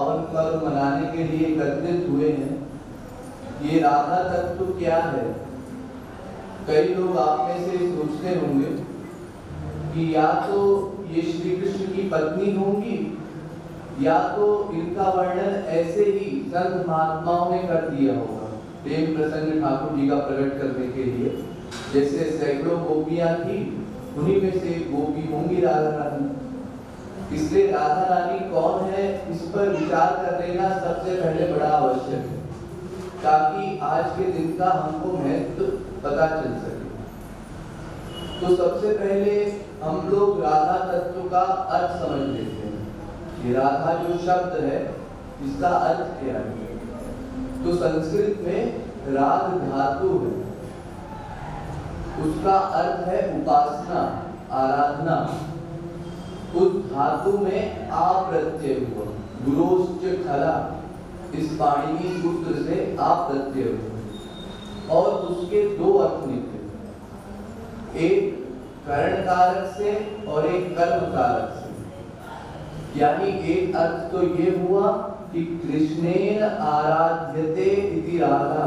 पावन पर्व मनाने के लिए एकत्रित हुए हैं। ये राधा तत्व क्या है? कई लोग आप में से सोचते होंगे कि या तो ये श्री कृष्ण की पत्नी होंगी या तो इनका वर्णन ऐसे ही संत महात्माओं ने कर दिया होगा प्रेम प्रसंग ठाकुर जी का प्रकट करने के लिए। जैसे सैकड़ों गोपियां थी, उन्हीं में से गोपी होंगी राधा रानी। इसलिए राधा रानी कौन है, इस पर विचार कर लेना सबसे पहले बड़ा आवश्यक है, ताकि आज के दिन का हमको महत्व पता चल सके। तो सबसे पहले हम लोग राधा तत्व का अर्थ समझ लेते हैं। ये राधा जो शब्द है, इसका अर्थ क्या है? तो संस्कृत में राग धातु है, उसका अर्थ है उपासना, आराधना। उस धातु में आ प्रत्यय हुआ, गुरोश्च खला, इस पाणिनि सूत्र से आ प्रत्यय हुआ और उसके दो अर्थ निकले, एक करण कारक से और एक कर्म कारक से। यानी एक अर्थ तो ये हुआ कि कृष्णेन आराध्यते इति राधा,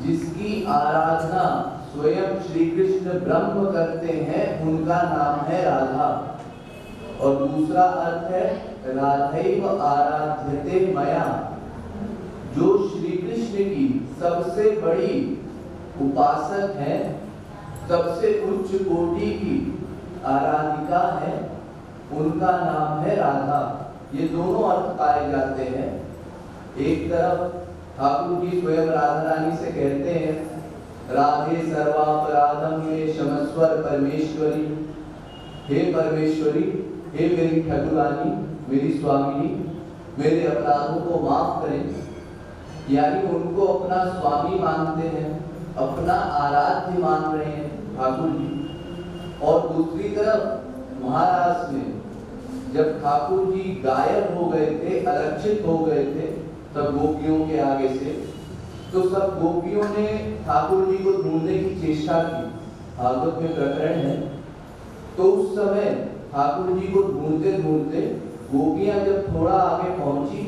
जिसकी आराधना स्वयं श्री कृष्ण ब्रह्म करते हैं, उनका नाम है राधा। और दूसरा अर्थ है राधैव आराध्यते मया, जो श्री कृष्ण की सबसे बड़ी उपासक है, सबसे उच्च कोटि की आराधिका है, उनका नाम है राधा। ये दोनों अर्थ पाए जाते हैं। एक तरफ ठाकुर जी स्वयं राधा रानी से कहते हैं, राधे सर्वापराधम मे क्षमस्वर परमेश्वरी, हे परमेश्वरी, हे मेरी ठाकुरानी, मेरी स्वामिनी, मेरे अपराधों को माफ करें। यानी उनको अपना स्वामी मानते हैं, अपना आराध्य मान रहे हैं ठाकुर जी। और दूसरी तरफ महाराष्ट्र में जब ठाकुर जी गायब हो गए थे, अलक्षित हो गए थे सब गोपियों के आगे से, तो सब गोपियों ने ठाकुर जी को ढूंढने की चेष्टा की। भागवत में प्रकरण है। तो उस समय ठाकुर जी को ढूंढते ढूंढते गोपियां जब थोड़ा आगे पहुंची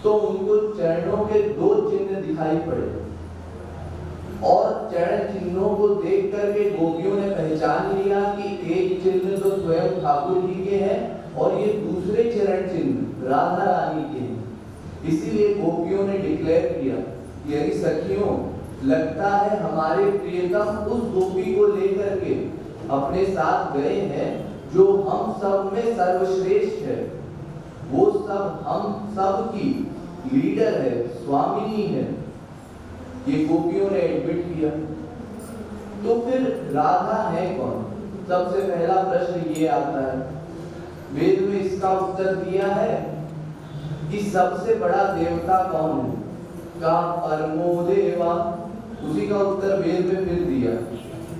तो उनको चरणों के दो चिन्ह दिखाई पड़े और चरण चिन्हों को देख करके गोपियों ने पहचान लिया कि एक चिन्ह तो स्वयं ठाकुर जी के हैं और ये दूसरे चरण चिन्ह राधा रानी के हैं। इसीलिए गोपियों ने डिक्लेयर किया, यदि सखियों लगता है हमारे प्रियतम उस गोपी को लेकर के अपने साथ गए हैं जो हम सब में सर्वश्रेष्ठ है, वो सब हम सब की लीडर है, स्वामिनी है। ये गोपियों ने एडमिट किया। तो फिर राधा है कौन? सबसे पहला प्रश्न ये आता है। वेद में इसका उत्तर दिया है कि सबसे बड़ा देवता कौन है? का परमो देवा, उसी का उत्तर वेद में फिर दिया,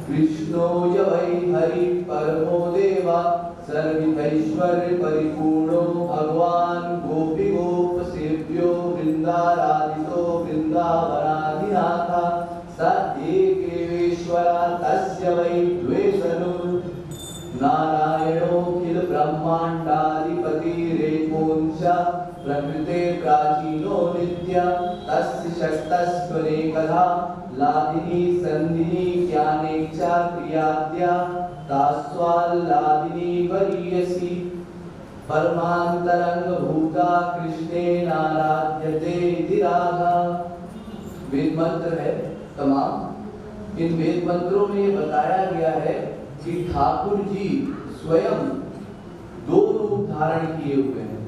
कृष्णो य वै हरि परमो देवा सर्वैश्वर्य परिपूर्णो भगवान गोपी गोप सेव्यो वृंदाराधितो वृंदावनाधिनाथा स एकेश्वरा तस्य वै द्वेषनु नारायणोऽखिल ब्रह्माण्डाधिपतिरेकोंश प्रकृते प्राचीनो नित्य तस्य शक्तस्त्वनेकधा लादिनी संधिनी ज्ञानेच्छा क्रियाद्या तास्वाल्लादिनी वरीयसी परमान्तरंग भूता कृष्णेनाराध्यते इति राधा। वेद मंत्र है तमाम। इन वेद मंत्रों में ये बताया गया है कि ठाकुर जी स्वयं दो रूप धारण किए हुए हैं।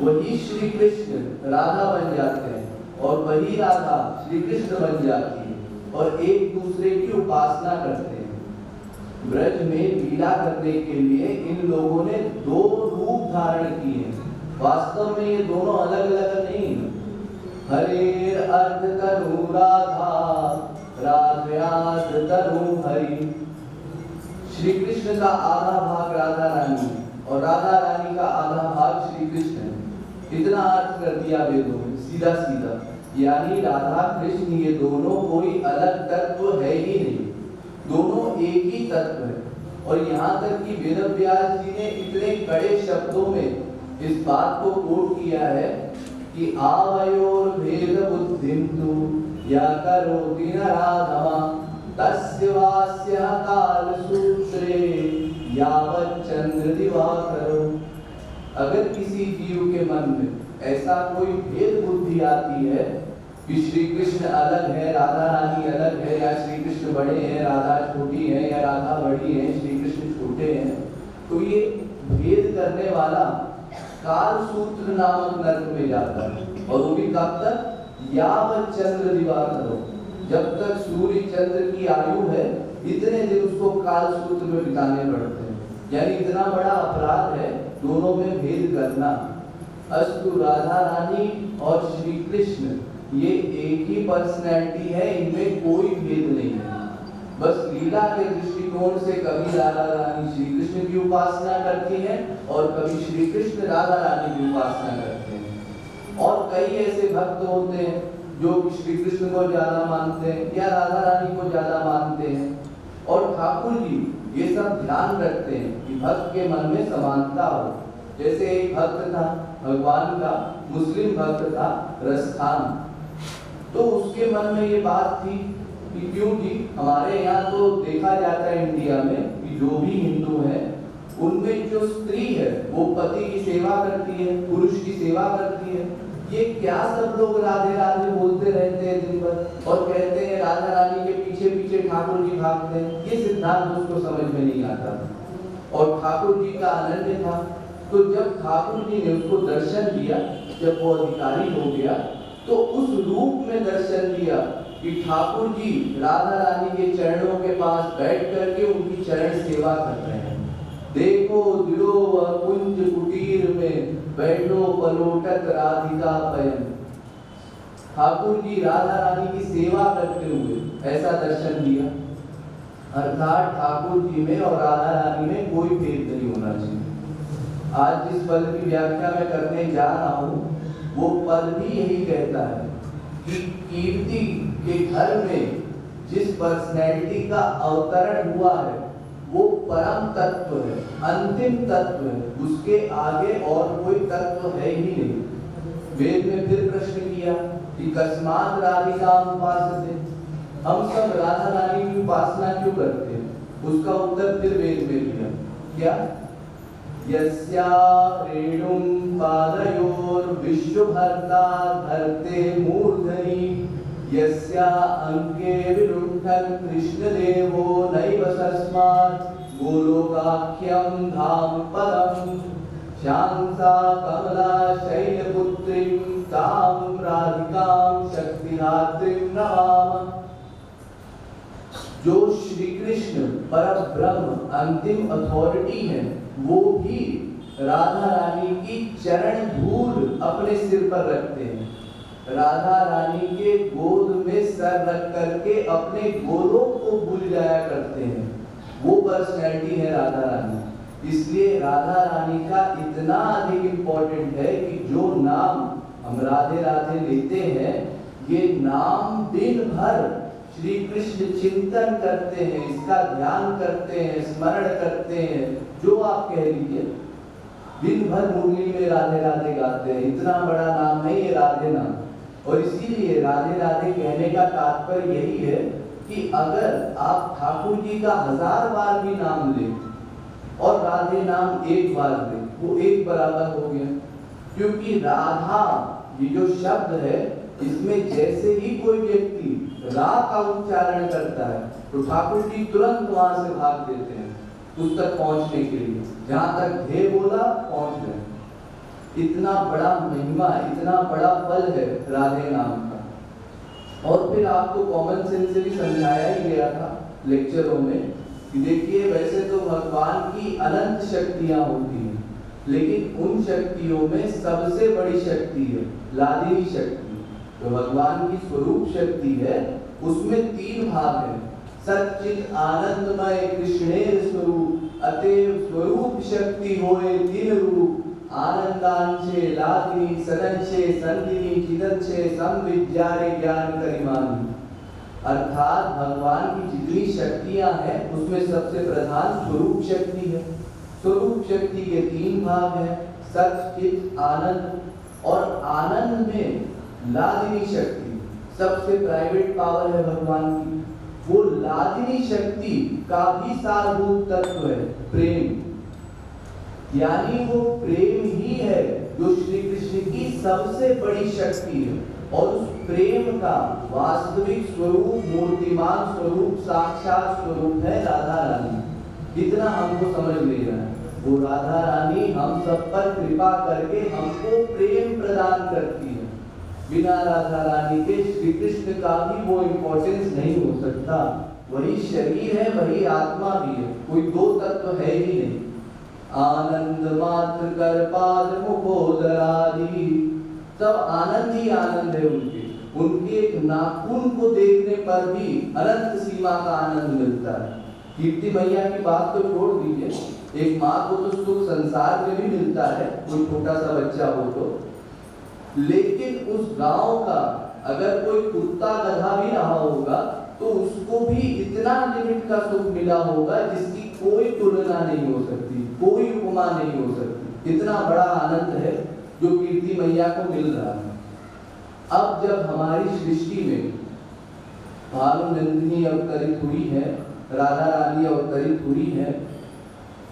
वही श्री कृष्ण राधा बन जाते हैं और वही राधा श्री कृष्ण बन जाती है और एक दूसरे की उपासना करते हैं। ब्रज में लीला करने के लिए इन लोगों ने दो रूप धारण किए हैं। वास्तव में ये दोनों अलग अलग नहीं। हरे अर्ध तनु राधा, राधयार्ध तनु हरि। श्री कृष्ण का आधा भाग राधा रानी और राधा रानी का आधा भाग श्री कृष्ण है। इतना अर्थ कर दिया वेदों में सीधा सीधा। यानी राधा कृष्ण ये दोनों कोई अलग तत्व है ही नहीं, दोनों एक ही तत्व है। और यहाँ तक कि वेद व्यास जी ने इतने कड़े शब्दों में इस बात को कोट किया है कि आवयोर भेद बुद्धिं तु या करोति नराधमा तस्य वास्य काल सूत्रे यावत् चंद्र दिवाकरो। अगर किसी जीव के मन में ऐसा कोई भेद बुद्धि आती है कि श्री कृष्ण अलग है, राधा रानी अलग है, या श्री कृष्ण बड़े हैं, राधा छोटी है, या राधा बड़ी है, श्री कृष्ण छोटे हैं, तो ये भेद करने वाला काल सूत्र नामक नरक में जाता है। और वो भी कब तक? यावत् चंद्र दिवाकरो, जब तक सूर्य चंद्र की आयु है इतने दिन उसको काल सूत्र में बिताने पड़ते हैं। यानी इतना बड़ा अपराध है दोनों में भेद करना। अस्तु राधा रानी और श्री कृष्ण ये एक ही पर्सनैलिटी है, इनमें कोई भेद नहीं है। बस लीला के दृष्टिकोण से कभी राधा रानी श्री कृष्ण की उपासना करती हैं और कभी श्री कृष्ण राधा रानी की उपासना करते हैं। और कई ऐसे भक्त होते हैं जो श्री कृष्ण को ज्यादा मानते हैं या राधा रानी को ज्यादा मानते हैं। और ठाकुर जी ये सब ध्यान रखते हैं कि भक्त के मन में समानता हो। जैसे एक भक्त था भगवान का, मुस्लिम भक्त था रसखान, तो उसके मन में ये बात थी कि क्यों जी हमारे यहाँ तो देखा जाता है इंडिया में कि जो भी हिंदू हैं उनमें जो स्त्री है वो पति की सेवा करती है, पुरुष की सेवा करती है। ये क्या सब लोग राधे राधे बोलते रहते हैं दिन भर और कहते हैं राधा रानी के पीछे पीछे ठाकुर जी भागते हैं। ये सिद्धांत उसको समझ में नहीं आता और ठाकुर जी का अनन्य था। तो जब ठाकुर जी ने उसको दर्शन दिया, जब वो अधिकारी हो गया, तो उस रूप में दर्शन दिया कि ठाकुर जी राधा रानी के चरणों के पास बैठ करके उनकी चरण सेवा कर रहे हैं। देखो दिलो वह कुंज कुटीर में बैठो पलोटत राधिका पयन। ठाकुर जी राधा रानी की सेवा करते हुए ऐसा दर्शन दिया। अर्थात ठाकुर जी में और राधा रानी में कोई भेद नहीं होना चाहिए। आज जिस पद की व्याख्या मैं करने जा रहा हूँ वो पद भी यही कहता है कि कीर्ति के घर में जिस पर्सनैलिटी का अवतरण हुआ है वो परम तत्व है, अंतिम तत्व है, उसके आगे और कोई तत्व है ही नहीं। वेद में फिर प्रश्न किया कि कस्मात् राधिका उपासते, हम सब राधा रानी की उपासना क्यों करते हैं? उसका उत्तर फिर वेद में दिया क्या? यस्या रेणुं पादयोर विश्वभर्ता धरते मूर्धनि यस्या अंके विरुद्धं कृष्णदेवो नैव तस्मात् गोलोकाख्यं धाम पदं शांता कमला शैलपुत्रीं तां राधिकां शक्तिधात्रीं नमामः। जो श्री कृष्ण परब्रह्म अंतिम अथॉरिटी है वो भी राधा रानी की चरण धूल अपने सिर पर रखते हैं। राधा रानी के गोद में सर रख करके अपने गोलोक को भूल जाया करते हैं। वो पर्सनैलिटी है राधा रानी। इसलिए राधा रानी का इतना अधिक इम्पोर्टेंट है कि जो नाम हम राधे राधे लेते हैं ये नाम दिन भर श्री कृष्ण चिंतन करते हैं, इसका ध्यान करते हैं, स्मरण करते हैं, जो आप कह लीजिए। दिन भर मुरली में राधे राधे गाते हैं। इतना बड़ा नाम है ये राधे नाम। और इसीलिए राधे राधे कहने का तात्पर्य यही है कि अगर आप ठाकुर जी का 1000 बार भी नाम लें और राधे नाम एक बार लें वो एक बराबर हो गया। क्योंकि राधा ये जो शब्द है इसमें जैसे ही कोई व्यक्ति रा का उच्चारण करता है तो ठाकुर जी तुरंत वहां से भाग देते हैं उस तक पहुंचने के लिए, जहां तक धे बोला पहुंच गए। इतना बड़ा महिमा, इतना बड़ा फल है राधे नाम का। और फिर आपको कॉमन सेंस से भी समझाया ही गया था लेक्चरों में कि देखिए वैसे तो भगवान की अनंत शक्तियां होती हैं, लेकिन उन शक्तियों में सबसे बड़ी शक्ति है लादिनी शक्ति। तो भगवान की स्वरूप शक्ति है उसमें 3 भाग हैं। सच्चित आनंदमय कृष्णेर स्वरूप अतएव स्वरूप शक्ति होए 3 रूप आनंदांशे लादिनी सदंशे संदिनी चिदंशे संविद्यारे ज्ञान करिमानी। अर्थात भगवान की जितनी शक्तियां हैं उसमें सबसे प्रधान स्वरूप शक्ति है। स्वरूप शक्ति के 3 भाग हैं। सच चित आनंद। और आनंद में लादिनी शक्ति, सबसे प्राइवेट पावर है भगवान की, वो लादिनी शक्ति का भी सारभूत तत्व है प्रेम। यानी वो प्रेम ही है जो श्री कृष्ण की सबसे बड़ी शक्ति है। और उस प्रेम का वास्तविक स्वरूप, मूर्तिमान स्वरूप, साक्षात स्वरूप है राधा रानी। इतना हमको समझ लेना है, वो राधा रानी हम सब पर कृपा करके हमको प्रेम प्रदान करती है। बिना राधा रानी के श्री कृष्ण का भी वो इम्पोर्टेंस नहीं हो सकता। वही शरीर है, वही आत्मा भी है, कोई दो तत्व है ही नहीं। आनंद मात्र कर पाद मुखोदरादि, सब आनंद ही आनंद है उनके एक नाखून को देखने पर भी अनंत सीमा का आनंद मिलता है। कीर्ति मैया की बात तो छोड़ दीजिए, एक माँ को तो सुख संसार में भी मिलता है, कोई छोटा सा बच्चा हो तो, लेकिन उस गांव का अगर कोई कुत्ता गधा भी रहा होगा तो उसको भी इतना लिमिट का सुख मिला होगा जिसकी कोई तुलना नहीं हो सकती, कोई उपमा नहीं हो सकती। इतना बड़ा आनंद है जो कीर्ति मैया को मिल रहा है। अब जब हमारी सृष्टि में भानु नंदिनी अवतरित हुई है, राधा रानी अवतरित हुई है,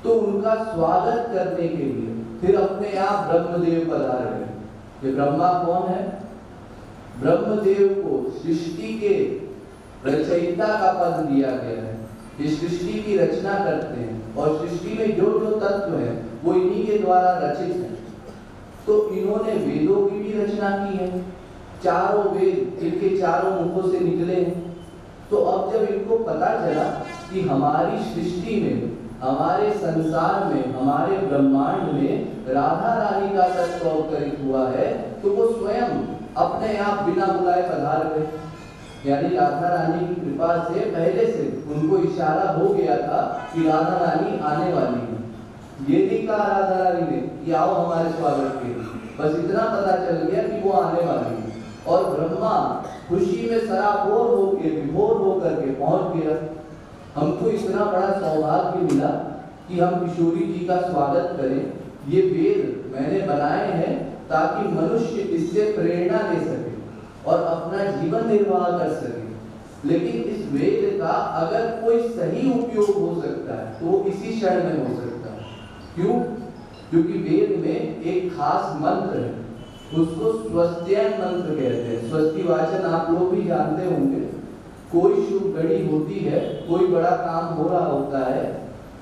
तो उनका स्वागत करने के लिए फिर अपने आप ब्रह्मदेव पधार गए। ये ब्रह्मा कौन है? ब्रह्मदेव को सृष्टि के रचयिता का पद दिया गया है। ये सृष्टि की रचना करते हैं और सृष्टि में जो जो तत्व है वो इन्हीं के द्वारा रचित है। तो इन्होंने वेदों की भी रचना की है, चारों वेद इनके चारों मुखों से निकले हैं। तो अब जब इनको पता चला कि हमारी सृष्टि में, हमारे संसार में, हमारे ब्रह्मांड में राधा रानी का तत्व अवतरित हुआ है, तो वो स्वयं अपने आप बिना बुलाए पधार गए। यानी राधा रानी की कृपा से पहले से उनको इशारा हो गया था कि राधा रानी आने वाली है। ये नहीं कहा राधा रानी ने कि आओ हमारे स्वागत के, बस इतना पता चल गया कि वो आने वाली है। और ब्रह्मा खुशी में सराबोर होकर, विभोर होकर के पहुंच गया। हमको इतना बड़ा सौभाग्य मिला कि हम किशोरी जी का स्वागत करें। ये वेद मैंने बनाए हैं ताकि मनुष्य इससे प्रेरणा ले सके और अपना जीवन निर्वाह कर सके। लेकिन इस वेद का अगर कोई सही उपयोग हो सकता है तो वो इसी क्षण में हो सकता है। क्यों? क्योंकि वेद में एक खास मंत्र है, उसको स्वस्त्ययन मंत्र कहते हैं। स्वस्ति वाचन आप लोग भी जानते होंगे। कोई शुभ घड़ी होती है, कोई बड़ा काम हो रहा होता है,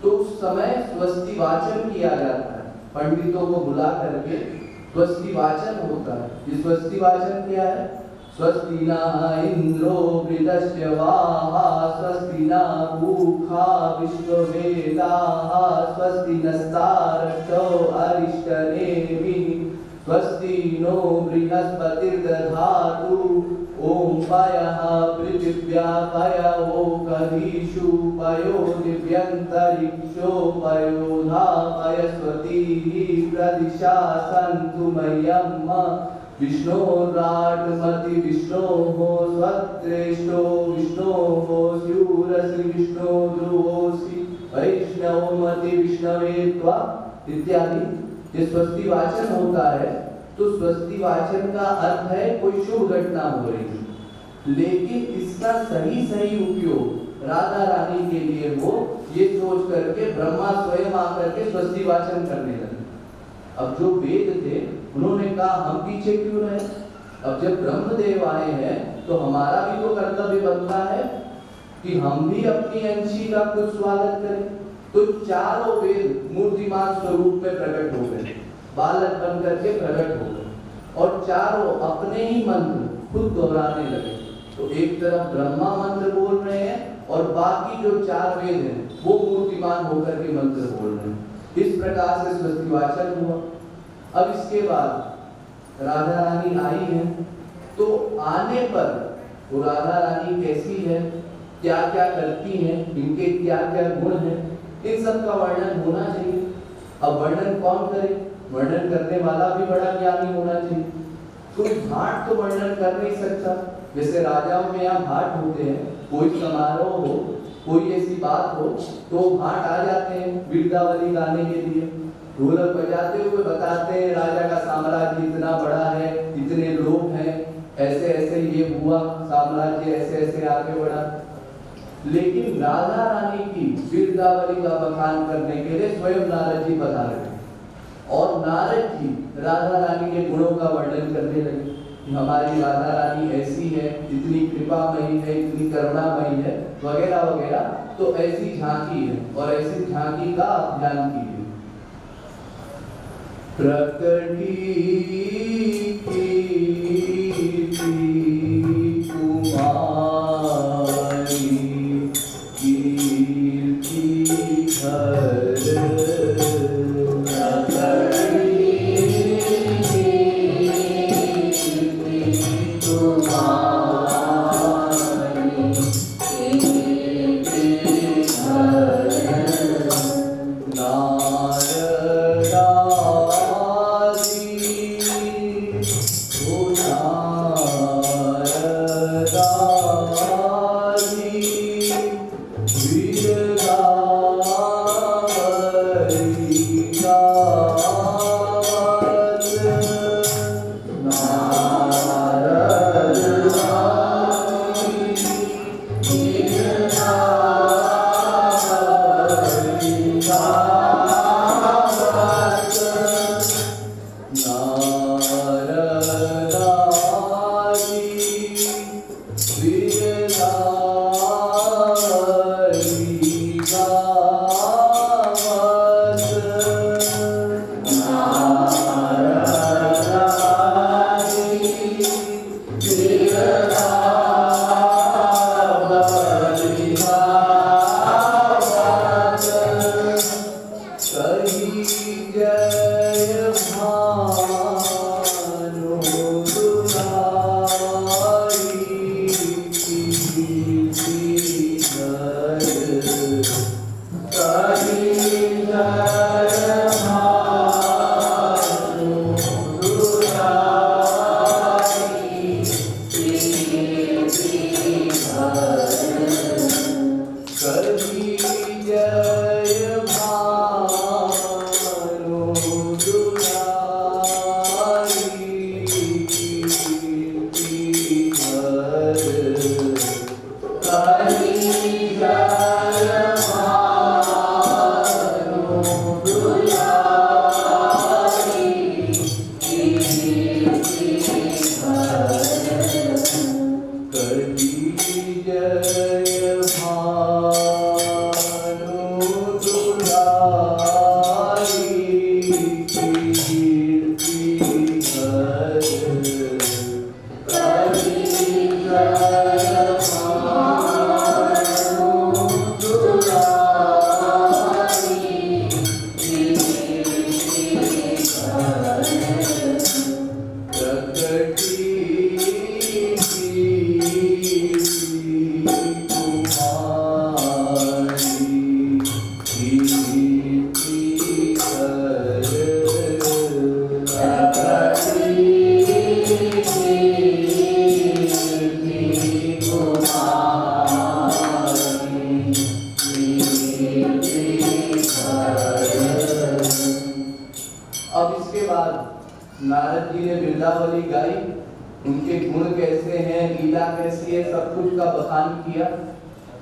तो उस समय स्वस्ति वाचन किया जाता है। पंडितों को बुला करके स्वस्ति वाचन होता है। ये स्वस्ति वाचन क्या है? स्वस्ति न इंद्रो वृद्धस्य वाहा, स्वस्ति न पूषा विश्ववेदाः, स्वस्ति नस्तार्क्ष्यो अरिष्टनेमिः, स्वस्ति नो बृहस्पतिर्दधातु, ओम पयः पृथिव्या पयो कधीषु, पयो दिव्यन्तरिक्षो पयो धा पयस्वती, प्रदिशा सन्तु मह्यम्, विष्णोराट्मति विष्णोः स्वत्रेष्ठो विष्णोः स्यूरसि विष्णो ध्रुवोऽसि, वैष्णवमति विष्णवे त्वा इत्यादि। ये स्वस्ति वाचन होता है। तो स्वस्ति वाचन का अर्थ है कोई शुभ घटना हो रही है, लेकिन इसका सही उपयोग राधा रानी के लिए हो, ये सोच करके ब्रह्मा स्वयं आकर के स्वस्ति वाचन करने लगे। अब जो वेद थे उन्होंने कहा हम पीछे क्यों रहे? अब जब ब्रह्मदेव आए हैं तो हमारा भी तो कर्तव्य बनता है कि हम भी अपनी अंशी का कुछ स्वागत करें। तो चारों वेद मूर्तिमान स्वरूप में प्रकट हो गए, बालक बन करके प्रकट हो गए और चारों अपने ही मंत्र खुद दोहराने लगे। तो एक तरफ ब्रह्मा मंत्र बोल रहे हैं और बाकी जो चार वेद हैं वो मूर्तिमान होकर के मंत्र बोल रहे हैं। इस प्रकार से स्वस्ति वाचन हुआ। अब इसके बाद राधा रानी आई है, तो आने पर वो राधा रानी कैसी है, क्या क्या करती हैं, इनके क्या क्या गुण हैं, इन सब का वर्णन होना चाहिए। अब वर्णन कौन करे? वर्णन करने वाला भी बड़ा ज्ञानी होना चाहिए। कोई भाट तो वर्णन कर नहीं सकता। जैसे राजाओं में यहाँ भाट होते हैं, कोई समारोह हो, कोई ऐसी बात हो तो भाट आ जाते हैं वीरदावली गाने के लिए। ढोलक बजाते हुए बताते हैं राजा का साम्राज्य इतना बड़ा है, इतने लोग हैं, ऐसे ऐसे ये हुआ, साम्राज्य ऐसे ऐसे आगे बढ़ा। लेकिन राधा रानी की वीरतावली का बखान करने के लिए स्वयं नारद जी पधार गए और नारद जी राधा रानी के गुणों का वर्णन करने लगे। हमारी राधा रानी ऐसी है, इतनी कृपामयी है, इतनी करुणामयी है, वगैरह वगैरह। तो ऐसी झांकी है और ऐसी झांकी का आप ध्यान कीजिए। प्रकटी नारद जी ने वृंदावली गाई, उनके गुण कैसे हैं, लीला कैसी है, सब कुछ का बखान किया।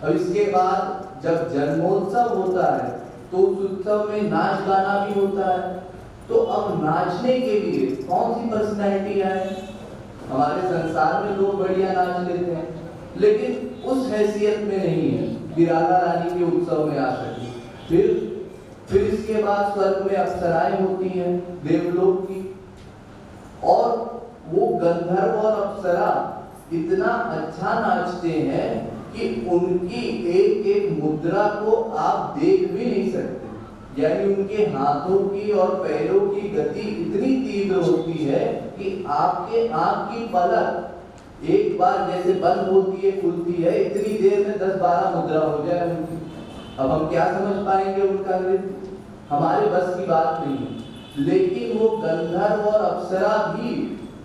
और इसके बाद जब जन्मोत्सव होता है तो उस उत्सव में नाच गाना भी होता है। तो अब नाचने के लिए कौन सी पर्सनैलिटी आए? हमारे संसार में लोग बढ़िया नाच लेते हैं, लेकिन उस हैसियत में नहीं है कि राधा रानी के उत्सव में आ सके। फिर इसके बाद स्वर्ग में अप्सराएं होती हैं, देवलोक की, और वो गंधर्व और अप्सरा इतना अच्छा नाचते हैं कि उनकी एक एक मुद्रा को आप देख भी नहीं सकते। यानी उनके हाथों की और पैरों की गति इतनी तीव्र होती है कि आपके आंख की पलक एक बार जैसे बंद होती है खुलती है, इतनी देर में 10-12 मुद्रा हो जाए उनकी। अब हम क्या समझ पाएंगे उनका नृत्य? हमारे बस की बात नहीं है। लेकिन वो गंधर्व और अप्सरा भी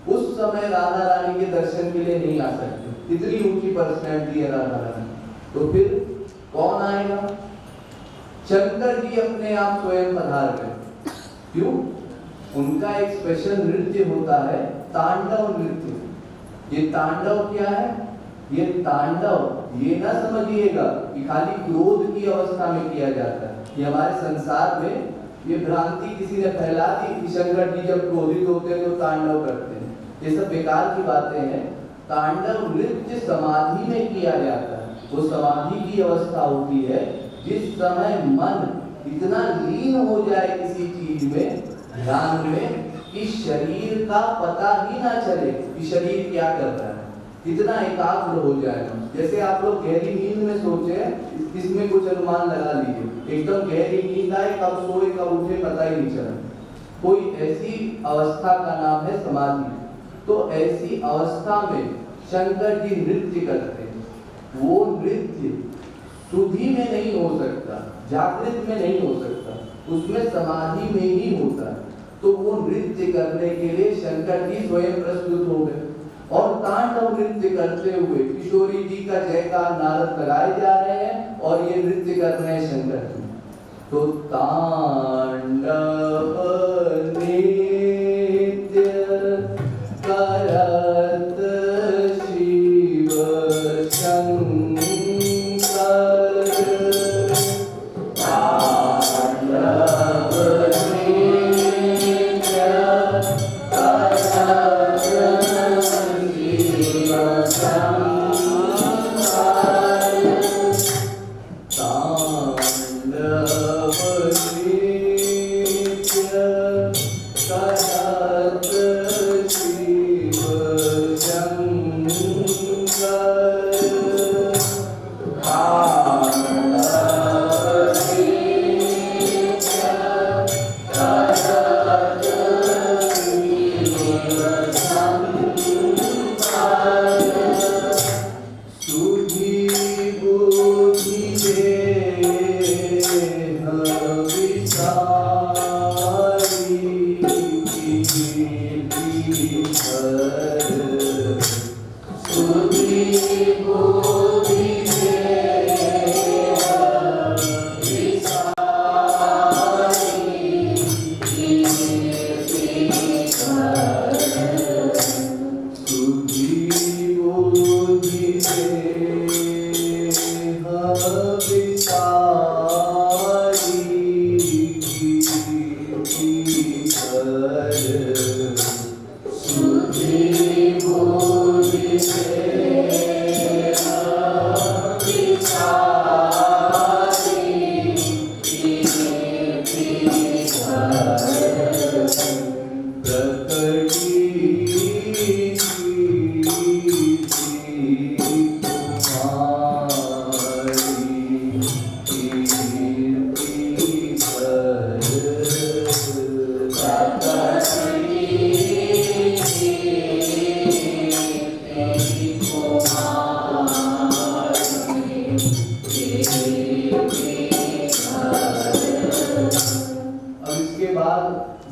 उस समय राधा रानी के दर्शन के लिए नहीं आ सकते, इतनी ऊंची पर्सनैलिटी है राधा रानी। तो फिर कौन आएगा? शंकर जी अपने आप स्वयं पधार गए क्यों? उनका एक स्पेशल नृत्य होता है, तांडव नृत्य। ये तांडव क्या है? ये तांडव ये ना समझिएगा कि खाली क्रोध की अवस्था में किया जाता है। ये हमारे संसार में ये भ्रांति किसी ने फैला दी कि शंकर जी जब क्रोधित होते हैं तो तांडव करते हैं। ये सब बेकार की बातें हैं। तांडव नृत्य समाधि में किया जाता है। वो समाधि की अवस्था होती है जिस समय मन इतना लीन हो जाए किसी चीज में, ध्यान में, कि शरीर का पता ही ना चले कि शरीर क्या कर रहा है, इतना एकाग्र हो जाए। जैसे आप लोग गहरी नींद में सोचे, इसमें कुछ अनुमान लगा लीजिए, एकदम गहरी नींद आए, कब सोए कब उठे पता ही नहीं चला। कोई ऐसी अवस्था का नाम है समाधि। तो ऐसी अवस्था में शंकर जी नृत्य करते हैं। वो नृत्य सुधि में नहीं हो सकता, जागृत में नहीं हो सकता, उसमें समाधि में ही होता है। तो वो नृत्य करने के लिए शंकर जी स्वयं प्रस्तुत हो गए और तांडव नृत्य करते हुए किशोरी जी का जयकार नारद लगाए जा रहे हैं और ये नृत्य कर रहे हैं शंकर जी। तो तांडव नृत्य करत शिव शंकर,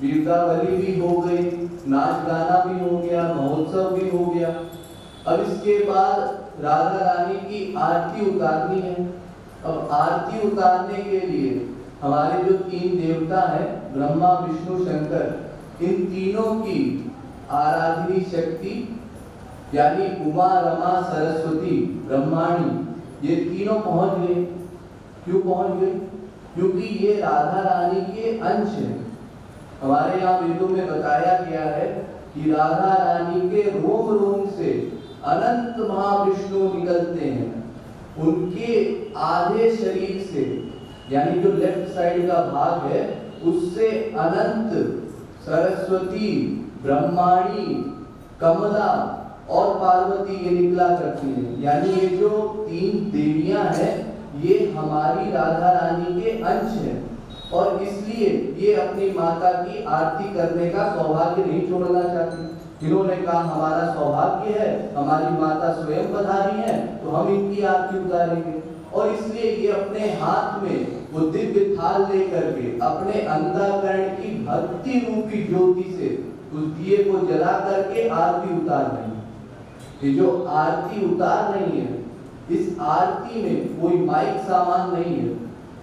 वीरतावली भी हो गई, नाच गाना भी हो गया, महोत्सव भी हो गया। अब इसके बाद राधा रानी की आरती उतारनी है। अब आरती उतारने के लिए हमारे जो तीन देवता हैं, ब्रह्मा विष्णु शंकर, इन तीनों की आराधनी शक्ति यानी उमा रमा सरस्वती ब्रह्माणी, ये तीनों पहुंच गए। क्यों पहुंच गए? क्योंकि ये राधा रानी के अंश हैं। हमारे यहाँ वेदों में बताया गया है कि राधा रानी के रोम रोम से अनंत महाविष्णु निकलते हैं। उनके आधे शरीर से यानी जो लेफ्ट साइड का भाग है उससे अनंत, सरस्वती, ब्रह्माणी, कमला और पार्वती ये निकला करती हैं। यानी ये जो तीन देवियां हैं ये हमारी राधा रानी के अंश हैं और इसलिए ये अपनी माता की आरती करने का सौभाग्य नहीं छोड़ना चाहती। इन्होंने कहा हमारा सौभाग्य है, हमारी माता स्वयं पधारी है, तो हम इनकी आरती उतारेंगे। और इसलिए ये अपने हाथ में वो दिव्य थाल लेकर के अपने अंतःकरण की भक्ति रूपी ज्योति से उस दिए को जला करके आरती उतार रही है। ये जो आरती उतार रही है, इस आरती में कोई माइक सामान नहीं है,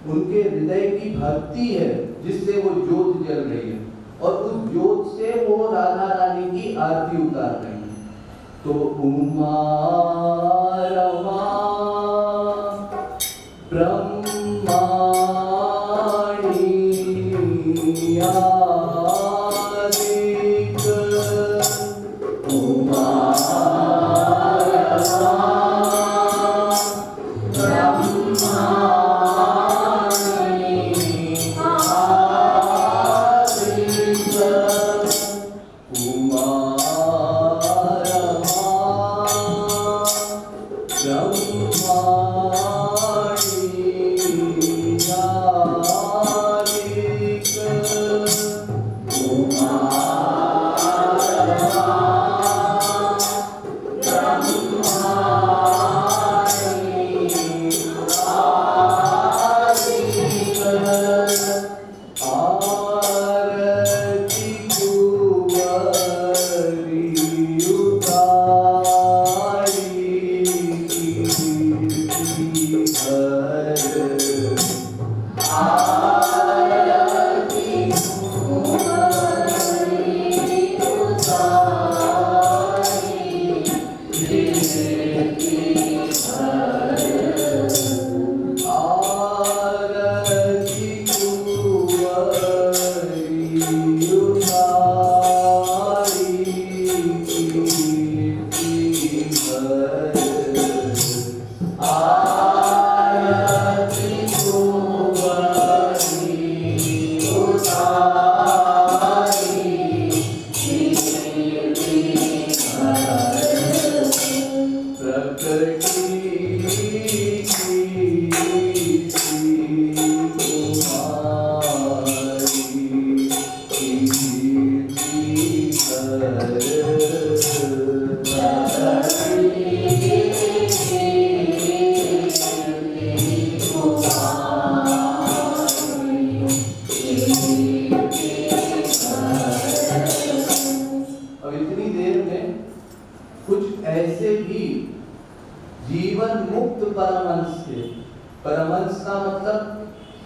उनके हृदय की भक्ति है जिससे वो ज्योत जल रही है। और उस ज्योत से वो राधा रानी की आरती उतार रहे हैं। तो उमा रमा ब्रह्माणी आदिक उमा जीवन मुक्त परमहंस थे। परमहंस का मतलब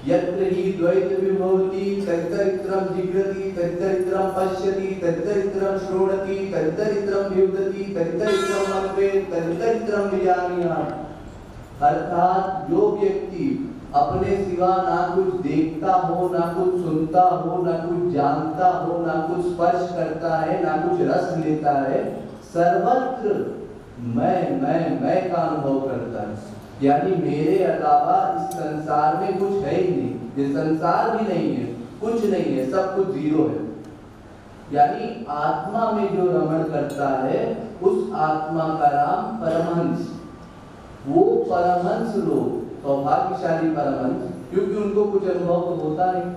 यत्र हि द्वैत विभवति तत्तरित्रम जिघ्रति तत्तरित्रम पश्यति तत्तरित्रम श्रोणति तत्तरित्रम विवदति तत्तरित्रम मन्वेत् तत्तरित्रम विजानीयात्। अर्थात जो व्यक्ति अपने सिवा ना कुछ देखता हो, ना कुछ सुनता हो, ना कुछ जानता हो, ना कुछ स्पर्श करता है, ना कुछ रस लेता है, सर्वत्र मैं का अनुभव करता है। यानी मेरे अलावा इस संसार में कुछ है ही नहीं, ये संसार भी नहीं है, कुछ नहीं है, सब कुछ जीरो है। यानी आत्मा में जो रमण करता है उस आत्मा का नाम परमहंस। वो परमहंस लोग सौभाग्यशाली परमहंस, क्योंकि उनको कुछ अनुभव तो होता नहीं।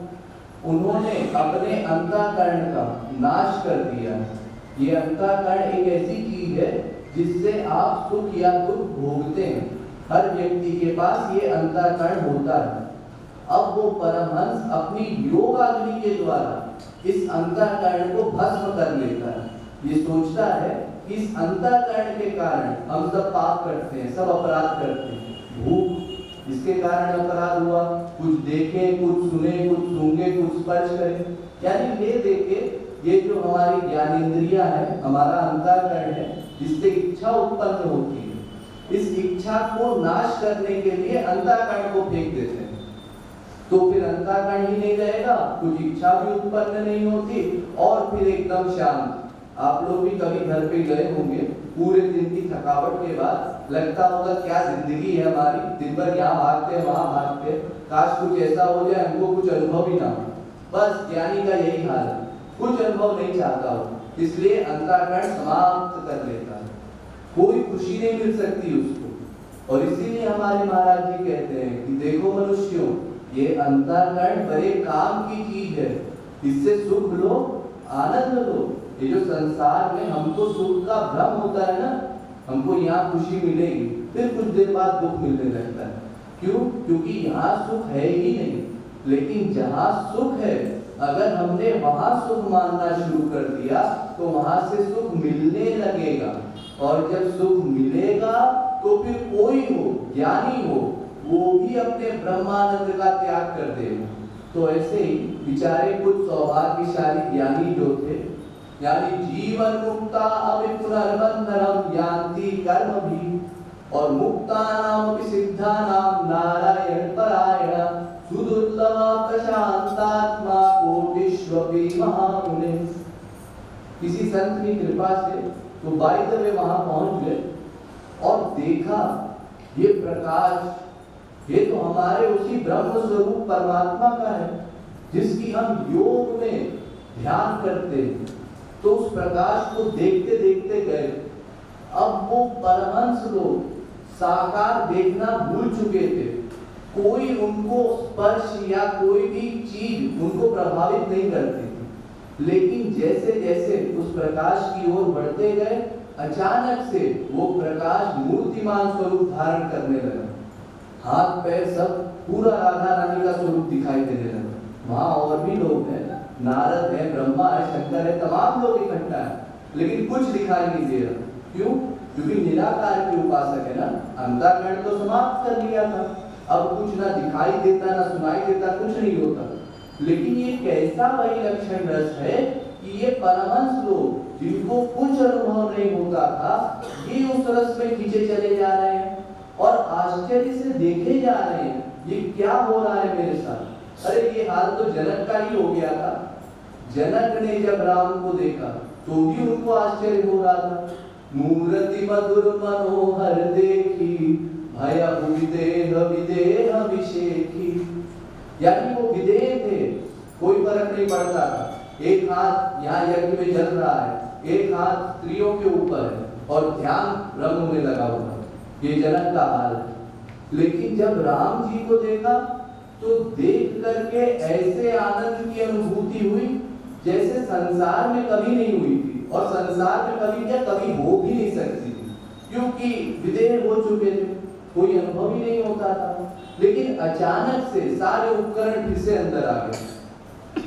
उन्होंने अपने अंतःकरण का नाश कर दिया। ये अंतःकरण एक ऐसी चीज है जिससे आप सुख या दुख भोगते हैं। हर व्यक्ति के पास ये अंतःकरण होता है। अब वो परमहंस अपनी योगाग्नि के द्वारा इस अंतःकरण को भस्म कर लेता है। ये सोचता है कि इस अंतःकरण के कारण हम सब पाप करते हैं, सब अपराध करते हैं। भूख इसके कारण अपराध हुआ, कुछ देखे, कुछ सुने, कुछ सूंघे, कुछ स्पर्श करें, यानी ये देखे, ये जो हमारी ज्ञानेंद्रियां है, हमारा अंतःकरण है, जिससे इच्छा उत्पन्न होती है। इस इच्छा को नाश करने के लिए अंतःकरण को फेंक देते हैं, तो फिर अंतःकरण ही नहीं रहेगा, कुछ इच्छा भी उत्पन्न नहीं होती और फिर एकदम शांत। आप लोग भी कभी घर पे गए होंगे, पूरे दिन की थकावट के बाद लगता होगा क्या जिंदगी है हमारी, दिन भर यहाँ भागते वहां भागते, काश कुछ ऐसा हो जाए हमको कुछ अनुभव ही ना हो। बस ज्ञानी का यही हाल है, कुछ अनुभव नहीं चाहता हो, इसलिए अंतःकरण समाप्त कर लेता है, कोई खुशी नहीं मिल सकती उसको। और इसीलिए हमारे महाराज जी कहते हैं कि देखो मनुष्यों, ये अंतःकरण बड़े काम की चीज है, इससे सुख लो, आनंद लो। ये जो संसार में हमको सुख का भ्रम होता है ना, हमको यहाँ खुशी मिलेगी, फिर कुछ देर बाद दुख मिलने लगता है। क्यों? क्योंकि यहाँ सुख है ही नहीं। लेकिन जहाँ सुख है, अगर हमने वहां सुख मानना शुरू कर दिया तो वहां से सुख मिलने लगेगा, और जब सुख मिलेगा तो फिर कोई हो, ज्ञानी हो, वो भी अपने ब्रह्मानंद का त्याग कर देगा। तो ऐसे ही बेचारे कुछ सौभाग्यशाली ज्ञानी जो थे, यानी जीवन मुक्ता अभी पुनर्बंधनम यान्ति कर्म भी, और मुक्ता नाम सिद्धा नाम नारायण परायण सुदुर्लभ प्रशांतात्मा कोटिश्वपि महामुने। किसी संत की कृपा से तो बाई द वे वहां पहुंच गए और देखा ये प्रकाश, ये तो हमारे उसी ब्रह्म स्वरूप परमात्मा का है जिसकी हम योग में ध्यान करते हैं। तो उस प्रकाश को देखते देखते गए। अब वो परमहंस लोग साकार देखना भूल चुके थे, कोई उनको स्पर्श या कोई भी चीज उनको प्रभावित नहीं करती थी। लेकिन जैसे जैसे उस प्रकाश की ओर बढ़ते गए, अचानक से वो प्रकाश मूर्तिमान स्वरूप धारण करने लगा। हाथ पैर सब पूरा राधा रानी का स्वरूप दिखाई देने लगा। वहां और भी लोग हैं, नारद है, ब्रह्मा है, शंकर है, तमाम लोग इकट्ठा है, लेकिन कुछ दिखाई नहीं दे रहा। क्यों? क्योंकि निराकार के उपासक है ना, अंतःकरण तो समाप्त कर लिया था, अब कुछ ना दिखाई देता ना सुनाई देता, कुछ नहीं होता। लेकिन ये कैसा वही लक्षण रस है कि ये परमहंस लोग जिनको कुछ अनुभव नहीं होता था, ये उस रस में खींचे चले जा रहे हैं और आश्चर्य से देखे जा रहे हैं ये क्या हो रहा है मेरे साथ। अरे ये हाल तो जनक का ही हो गया था। जनक ने जब राम को देखा तो भी उनको आश्चर्य हो रहा था। मूर्ति मधुर मनोहर देखी, भय विदेह विदेह विषेखी। यानी वो विदेह थे, कोई फर्क नहीं पड़ता था। एक हाथ यहाँ यज्ञ में जल रहा है, एक हाथ स्त्रियों के ऊपर है और ध्यान ब्रह्म में लगा हुआ है। ये जनक का हाल है। लेकिन जब राम जी को देखा तो देख करके ऐसे आनंद की अनुभूति हुई जैसे संसार में कभी नहीं हुई थी, और संसार में कभी क्या कभी हो भी नहीं सकती थी, क्योंकि विदेह हो चुके थे, कोई अनुभव ही नहीं होता था। लेकिन अचानक से सारे उपकरण फिर से अंदर आ गए।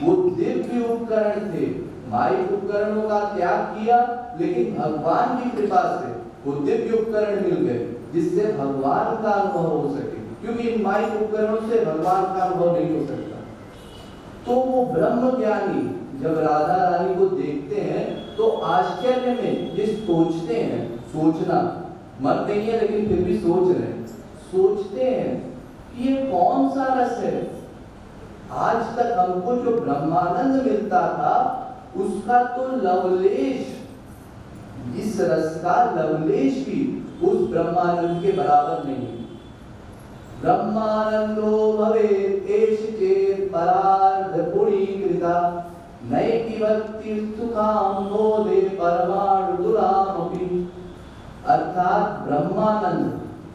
वो दिव्य उपकरण थे, माइक उपकरणों का त्याग किया, लेकिन भगवान की कृपा से वो दिव्य उपकरण मिल गए जिससे भगवान का अनुभव हो सके, क्योंकि इन माइक उपकरणों से भगवान का अनुभव नहीं हो सकता। तो वो ब्रह्म ज्ञानी जब राधा रानी को देखते हैं तो आश्चर्य में ये सोचते हैं, सोचना मन नहीं है लेकिन फिर भी सोच रहे हैं, सोचते हैं कि ये कौन सा रस है। आज तक हमको जो ब्रह्मानंद मिलता था उसका तो लवलेश, इस रस का लवलेश भी उस ब्रह्मानंद के बराबर नहीं है। ब्रह्मानंदो भवेत् एष चेत् परार्ध पुरीकृता, नैति भक्ति सुखां मोदे परमाणु दुरामपि। अर्थात ब्रह्मानंद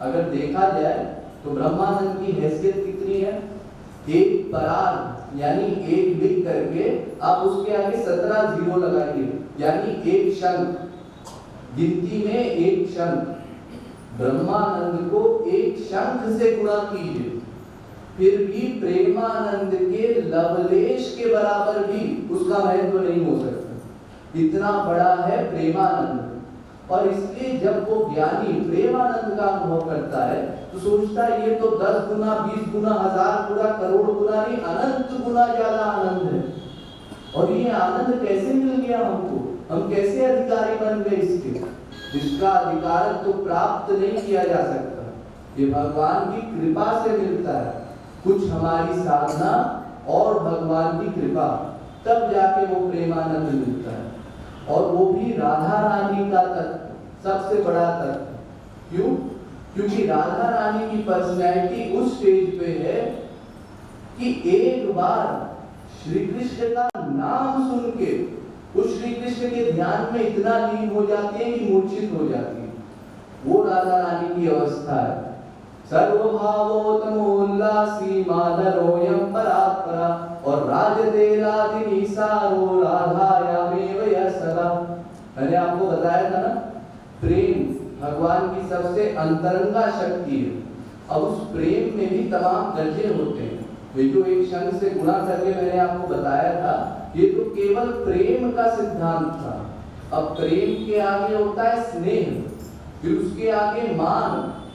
अगर देखा जाए तो ब्रह्मानंद की हैसियत कितनी है? एक परार्ध यानी एक लिख करके आप उसके आगे 17 जीरो लगाइए, यानी एक शंख, गिनती में एक शंख। ब्रह्मानंद को एक शंख से गुणा कीजिए, फिर भी प्रेमानंद के लवलेश के बराबर भी उसका महत्व नहीं हो सकता। इतना बड़ा है प्रेमानंद। और इसलिए जब वो ज्ञानी प्रेमानंद का अनुभव करता है तो सोचता है ये तो 10 गुना 20 गुना 1000 गुना करोड़ गुना नहीं, अनंत गुना ज्यादा आनंद है। और ये आनंद कैसे मिल गया हमको? हम कैसे अधिकारी बन गए इसके, जिसका अधिकार तो प्राप्त नहीं किया जा सकता। ये भगवान की कृपा से मिलता है, कुछ हमारी साधना और भगवान की कृपा, तब जाके वो प्रेमानंद मिलता है। और वो भी राधा रानी का तत्व सबसे बड़ा तत्व। क्यों? क्योंकि राधा रानी की पर्सनैलिटी उस स्टेज पे है कि एक बार श्री कृष्ण का नाम सुन के उस श्री कृष्ण के ध्यान में इतना लीन हो जाती है कि मूर्छित हो जाती है। वो राधा रानी की अवस्था है। सर्वभावोत्तमोल्लासी माधरोयं परात्परा, और राजते राधिनी सारो राधायामेव यः सदा। मैंने आपको बताया था ना, प्रेम भगवान की सबसे अंतरंगा शक्ति है। अब उस प्रेम में भी तमाम दर्जे होते हैं। ये जो एक शंख से गुणा करके मैंने आपको बताया था, ये तो केवल प्रेम का सिद्धांत था। अब प्रेम के आगे होता है स्नेह, फिर उसके आगे मान,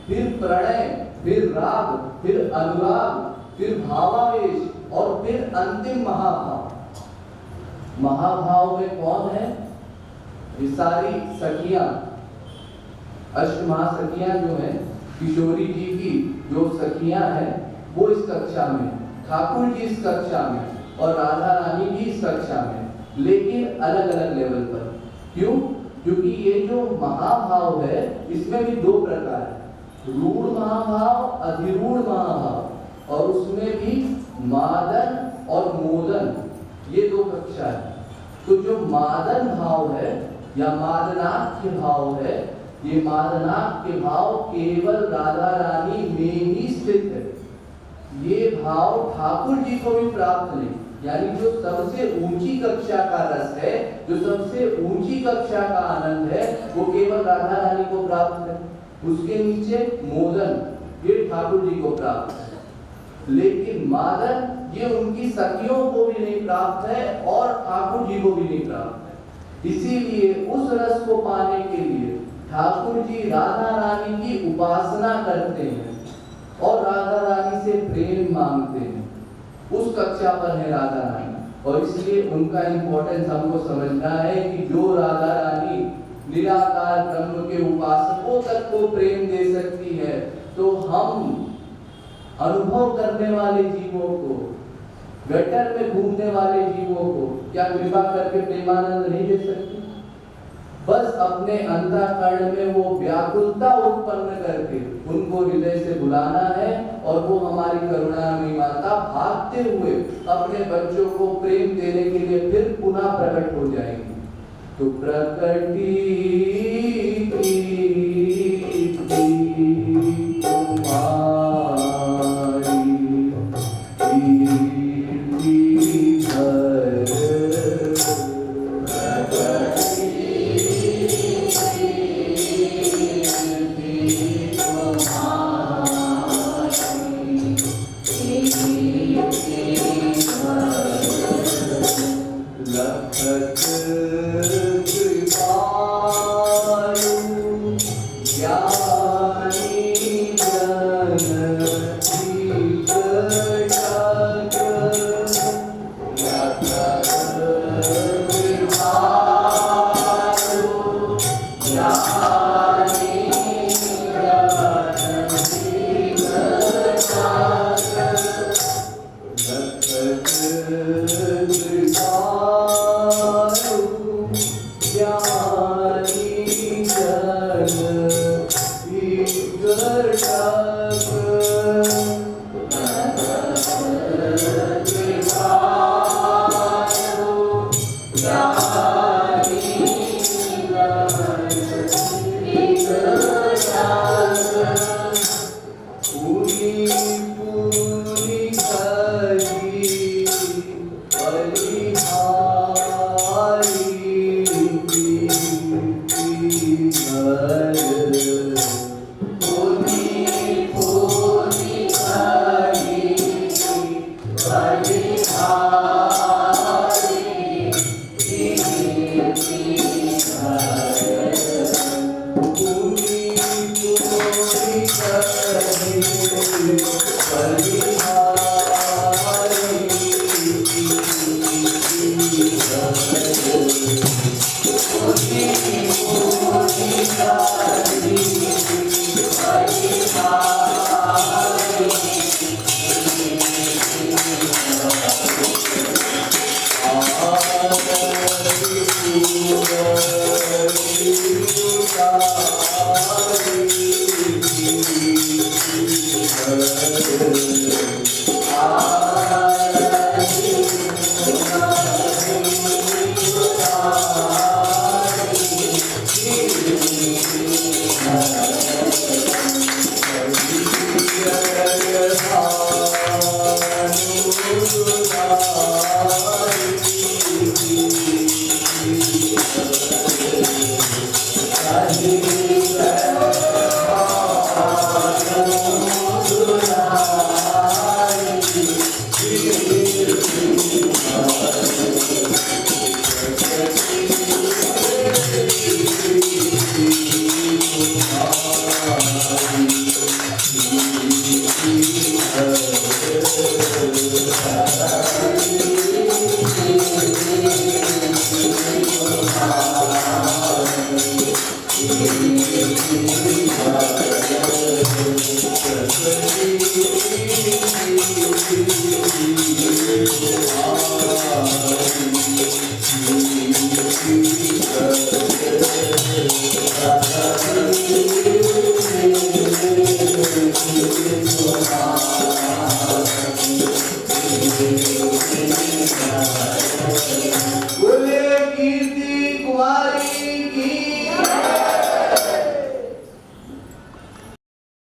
फिर प्रणय, फिर राग, फिर अनुराग, फिर भावावेश और फिर अंतिम महाभाव। महाभाव में कौन है? ये सारी सखियां, अष्टमहासखियां जो हैं, किशोरी जी की जो सखियां हैं वो इस कक्षा में, ठाकुर जी इस कक्षा में और राधा रानी भी इस कक्षा में, लेकिन अलग अलग लेवल पर। क्यों? क्योंकि ये जो महाभाव है इसमें भी दो प्रकार है, रूढ़ महाभाव, अधिरूढ़ महाभाव, और उसमें भी मादन और मोदन, ये दो कक्षा है। तो जो मादन भाव है या मादनाख्य भाव है, ये मादनाख्य भाव केवल राधा रानी में ही स्थित है। ये भाव ठाकुर जी को भी प्राप्त नहीं, यानी जो सबसे ऊंची कक्षा का रस है, जो सबसे ऊंची कक्षा का आनंद है, वो केवल राधा रानी को प्राप्त है। उसके नीचे मोदन, ये ठाकुर जी को प्राप्त है, लेकिन मादन ये उनकी सखियों को भी नहीं प्राप्त है और ठाकुर जी को भी नहीं प्राप्त है। इसीलिए उस रस को पाने के लिए ठाकुर जी राधा रानी की उपासना करते हैं और राधा रानी से प्रेम मांगते हैं। उस कक्षा पर है राधा रानी, और इसलिए उनका इंपॉर्टेंस हमको समझना है कि जो राधा रानी निराकार ब्रह्म के उपासकों तक को प्रेम दे सकती है, तो हम अनुभव करने वाले जीवों को, गटर में घूमने वाले जीवों को क्या कृपा करके प्रेमानंद नहीं दे सकते? बस अपने अंतःकरण में वो व्याकुलता उत्पन्न करके उनको हृदय से बुलाना है, और वो हमारी करुणामयी माता भागते हुए अपने बच्चों को प्रेम देने के लिए फिर पुनः प्रकट हो जाएगी। तो प्रकटी Thank you.